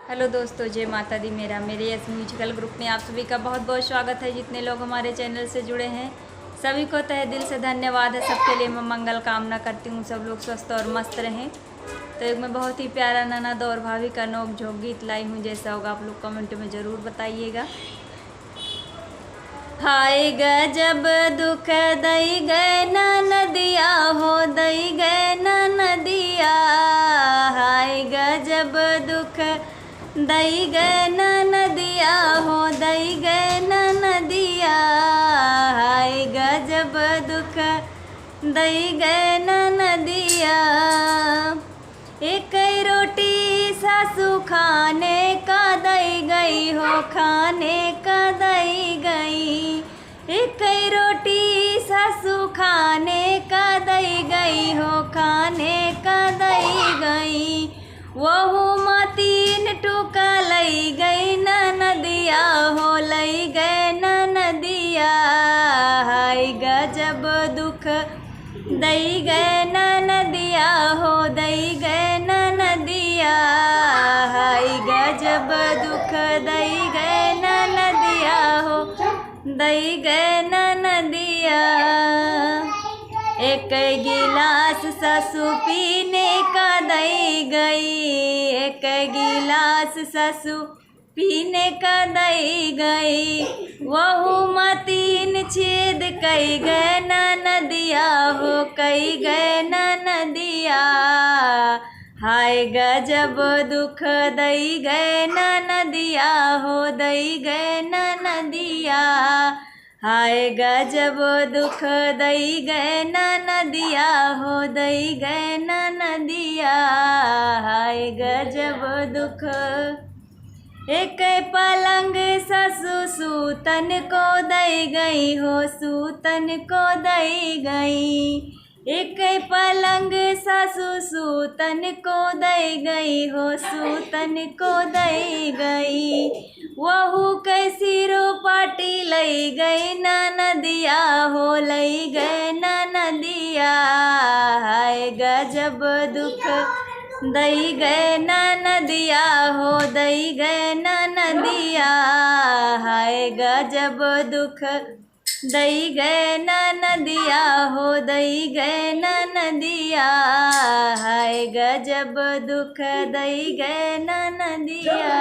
Hello दोस्तों, जय माता दी। मेरे यस म्यूजिकल ग्रुप में आप सभी का बहुत बहुत स्वागत है। जितने लोग हमारे चैनल से जुड़े हैं सभी को तहे दिल से धन्यवाद है। सबके लिए मैं मंगल कामना करती हूँ, सब लोग स्वस्थ और मस्त रहें। तो एक मैं बहुत ही प्यारा ननद और भाभी का नोक झोंक गीत लाई हूँ। जैसा होगा आप लोग कमेंट में ज़रूर बताइएगा। हाय गजब दुख दई गए नदिया हो, दई गए नदिया। हाय गजब दुख दई गए नदिया हो, दई गए नदिया। हाय गजब दुख दई गए नदिया। एक रोटी सासू खाने का दई गई हो, खाने का दई गई। एक रोटी सासू खाने का दई गई हो, खाने का दई गई। वहू माँ तीन टुका लई गई नदिया हो, लई गए नदिया। हाय गजब दुख दई गए नदिया हो, दई गए नदिया। हाय गजब दुख दई गए नदिया हो, दई गए नदिया। एक गिलास ससु पीने का दई गई, एक गिलास ससु पीने का दई गई। वहू माँ तीन छेद कई गए नदिया हो, कई गए नदिया। हाय गजब दुख दई गए नदिया हो, दई गए नदिया। हाय गजब दुख दई गए नदिया हो, दई गए नदिया। हाय गजब दुख। एक पलंग ससु सूतन को दई गई हो, सूतन को दई गई। एक पलंग ससु सूतन को दई गई हो, सूतन को दई गई। वहू कैसी रो पाटी लई गई नदिया हो, लई गए नदिया। हाय गजब दुख दई गए नदिया हो, दई गए नदिया। हाय गजब दुख दई गए नदिया हो, दई गए नदिया। हाय गजब दुख दई गए नदिया।